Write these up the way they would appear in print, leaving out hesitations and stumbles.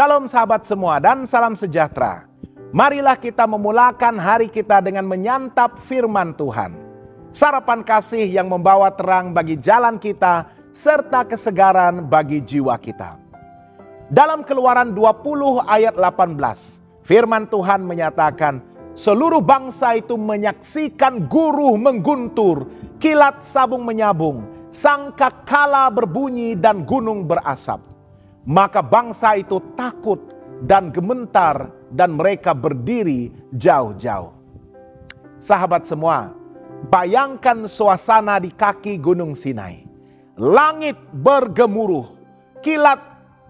Shalom sahabat semua dan salam sejahtera. Marilah kita memulakan hari kita dengan menyantap firman Tuhan. Sarapan kasih yang membawa terang bagi jalan kita serta kesegaran bagi jiwa kita. Dalam Keluaran 20 ayat 18, firman Tuhan menyatakan, seluruh bangsa itu menyaksikan guruh mengguntur, kilat sabung menyabung, sangkakala berbunyi dan gunung berasap. Maka bangsa itu takut dan gemetar dan mereka berdiri jauh-jauh. Sahabat semua, bayangkan suasana di kaki Gunung Sinai. Langit bergemuruh, kilat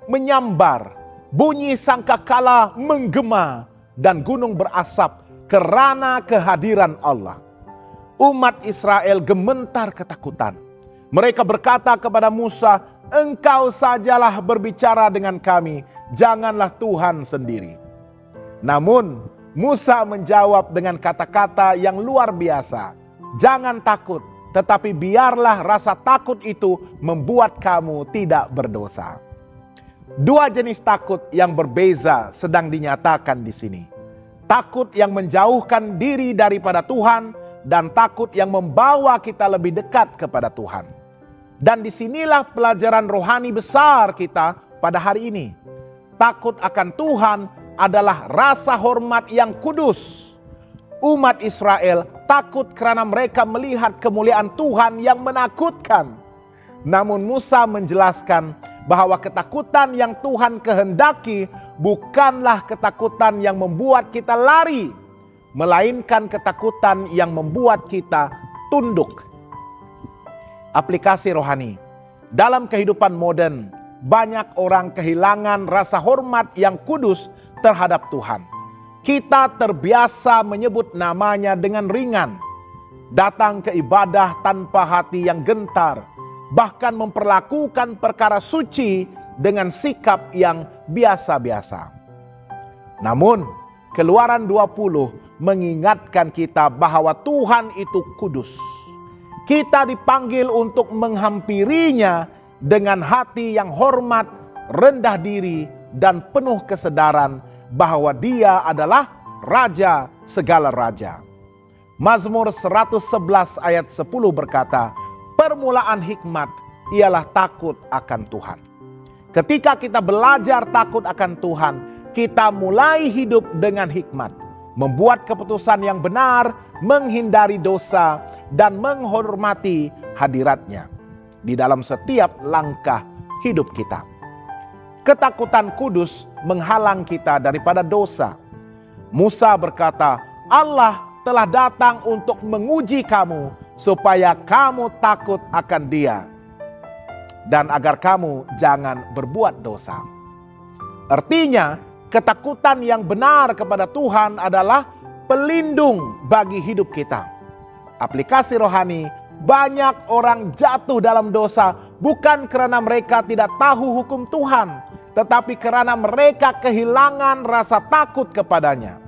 menyambar, bunyi sangkakala menggema dan gunung berasap karena kehadiran Allah. Umat Israel gemetar ketakutan. Mereka berkata kepada Musa, "Engkau sajalah berbicara dengan kami, janganlah Tuhan sendiri." Namun Musa menjawab dengan kata-kata yang luar biasa. "Jangan takut, tetapi biarlah rasa takut itu membuat kamu tidak berdosa." Dua jenis takut yang berbeza sedang dinyatakan di sini. Takut yang menjauhkan diri daripada Tuhan dan takut yang membawa kita lebih dekat kepada Tuhan. Dan disinilah pelajaran rohani besar kita pada hari ini. Takut akan Tuhan adalah rasa hormat yang kudus. Umat Israel takut karena mereka melihat kemuliaan Tuhan yang menakutkan. Namun Musa menjelaskan bahwa ketakutan yang Tuhan kehendaki bukanlah ketakutan yang membuat kita lari, melainkan ketakutan yang membuat kita tunduk. Aplikasi rohani. Dalam kehidupan modern, banyak orang kehilangan rasa hormat yang kudus terhadap Tuhan. Kita terbiasa menyebut namanya dengan ringan, datang ke ibadah tanpa hati yang gentar, bahkan memperlakukan perkara suci dengan sikap yang biasa-biasa. Namun, Keluaran 20 mengingatkan kita bahwa Tuhan itu kudus. Kita dipanggil untuk menghampirinya dengan hati yang hormat, rendah diri, dan penuh kesadaran bahwa Dia adalah Raja segala raja. Mazmur 111 ayat 10 berkata, permulaan hikmat ialah takut akan Tuhan. Ketika kita belajar takut akan Tuhan, kita mulai hidup dengan hikmat, membuat keputusan yang benar, menghindari dosa, dan menghormati hadiratnya di dalam setiap langkah hidup kita. Ketakutan kudus menghalang kita daripada dosa. Musa berkata, Allah telah datang untuk menguji kamu supaya kamu takut akan Dia dan agar kamu jangan berbuat dosa. Artinya, ketakutan yang benar kepada Tuhan adalah pelindung bagi hidup kita. Aplikasi rohani, banyak orang jatuh dalam dosa bukan karena mereka tidak tahu hukum Tuhan, tetapi karena mereka kehilangan rasa takut kepadanya.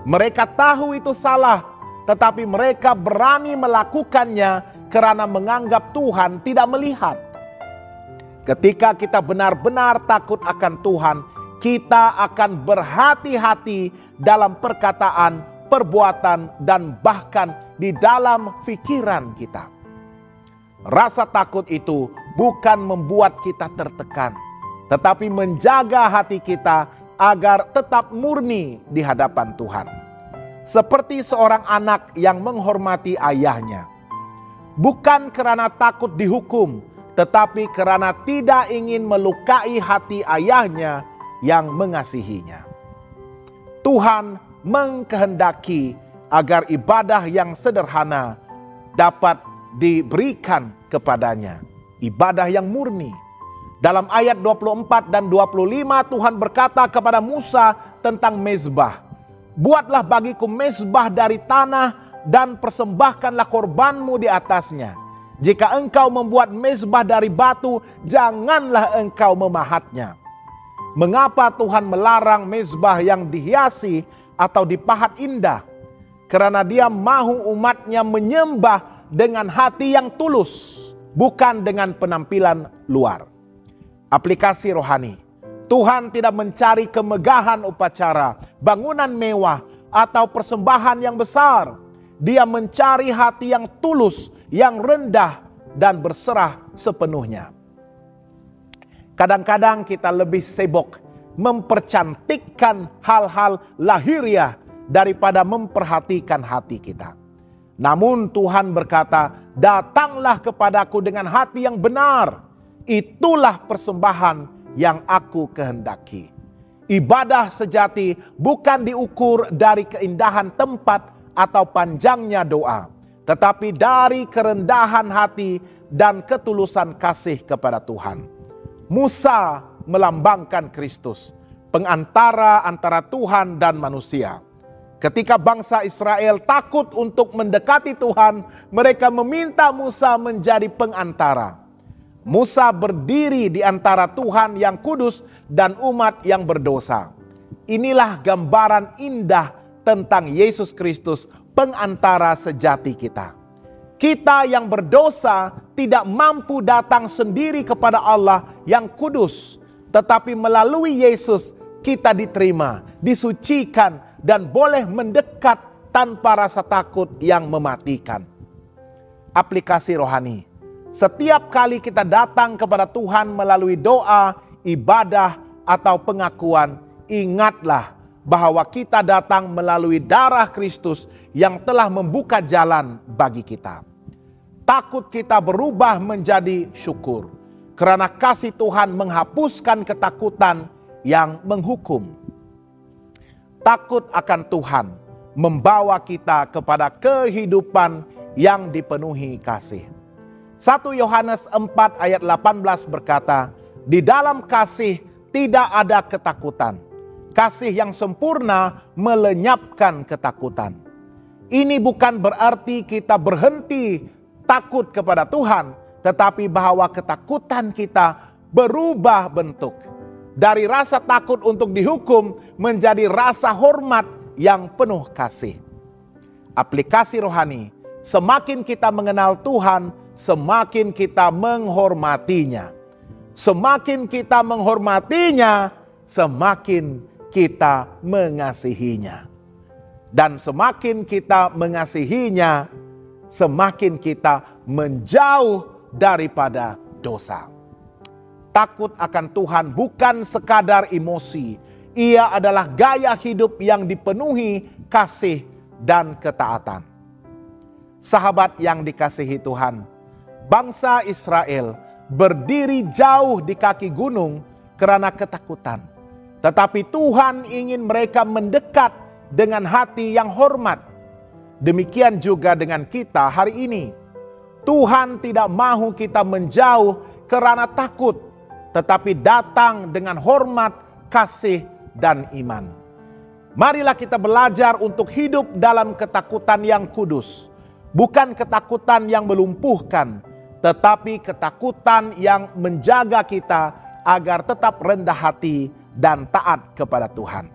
Mereka tahu itu salah, tetapi mereka berani melakukannya karena menganggap Tuhan tidak melihat. Ketika kita benar-benar takut akan Tuhan, kita akan berhati-hati dalam perkataan, perbuatan, dan bahkan di dalam pikiran kita. Rasa takut itu bukan membuat kita tertekan, tetapi menjaga hati kita agar tetap murni di hadapan Tuhan. Seperti seorang anak yang menghormati ayahnya. Bukan karena takut dihukum, tetapi karena tidak ingin melukai hati ayahnya yang mengasihinya. Tuhan mengkehendaki agar ibadah yang sederhana dapat diberikan kepadanya. Ibadah yang murni. Dalam ayat 24 dan 25 Tuhan berkata kepada Musa tentang mezbah. Buatlah bagiku mezbah dari tanah dan persembahkanlah korbanmu di atasnya. Jika engkau membuat mezbah dari batu, janganlah engkau memahatnya. Mengapa Tuhan melarang mezbah yang dihiasi atau dipahat indah? Karena Dia mahu umatnya menyembah dengan hati yang tulus, bukan dengan penampilan luar. Aplikasi rohani. Tuhan tidak mencari kemegahan upacara, bangunan mewah, atau persembahan yang besar. Dia mencari hati yang tulus, yang rendah, dan berserah sepenuhnya. Kadang-kadang kita lebih sibuk mempercantikkan hal-hal lahiriah daripada memperhatikan hati kita. Namun Tuhan berkata, datanglah kepadaku dengan hati yang benar. Itulah persembahan yang aku kehendaki. Ibadah sejati bukan diukur dari keindahan tempat atau panjangnya doa, tetapi dari kerendahan hati dan ketulusan kasih kepada Tuhan. Musa melambangkan Kristus, pengantara antara Tuhan dan manusia. Ketika bangsa Israel takut untuk mendekati Tuhan, mereka meminta Musa menjadi pengantara. Musa berdiri di antara Tuhan yang kudus dan umat yang berdosa. Inilah gambaran indah tentang Yesus Kristus, pengantara sejati kita. Kita yang berdosa tidak mampu datang sendiri kepada Allah yang kudus, tetapi melalui Yesus kita diterima, disucikan, dan boleh mendekat tanpa rasa takut yang mematikan. Aplikasi rohani. Setiap kali kita datang kepada Tuhan melalui doa, ibadah, atau pengakuan, ingatlah bahwa kita datang melalui darah Kristus yang telah membuka jalan bagi kita. Takut kita berubah menjadi syukur, karena kasih Tuhan menghapuskan ketakutan yang menghukum. Takut akan Tuhan membawa kita kepada kehidupan yang dipenuhi kasih. 1 Yohanes 4 ayat 18 berkata, di dalam kasih tidak ada ketakutan. Kasih yang sempurna melenyapkan ketakutan. Ini bukan berarti kita berhenti takut kepada Tuhan, tetapi bahwa ketakutan kita berubah bentuk. Dari rasa takut untuk dihukum menjadi rasa hormat yang penuh kasih. Aplikasi rohani, semakin kita mengenal Tuhan, semakin kita menghormatinya. Semakin kita menghormatinya, semakin kita mengasihinya. Dan semakin kita mengasihinya, semakin kita menjauh daripada dosa. Takut akan Tuhan bukan sekadar emosi. Ia adalah gaya hidup yang dipenuhi kasih dan ketaatan. Sahabat yang dikasihi Tuhan, bangsa Israel berdiri jauh di kaki gunung karena ketakutan. Tetapi Tuhan ingin mereka mendekat dengan hati yang hormat. Demikian juga dengan kita hari ini. Tuhan tidak mahu kita menjauh karena takut, tetapi datang dengan hormat, kasih, dan iman. Marilah kita belajar untuk hidup dalam ketakutan yang kudus. Bukan ketakutan yang melumpuhkan, tetapi ketakutan yang menjaga kita agar tetap rendah hati dan taat kepada Tuhan.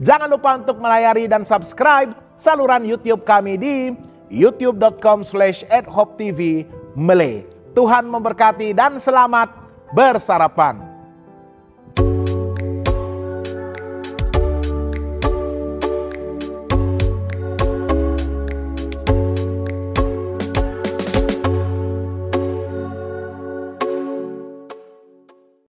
Jangan lupa untuk melayari dan subscribe saluran YouTube kami di youtube.com/@hopetv Malay. Tuhan memberkati dan selamat bersarapan.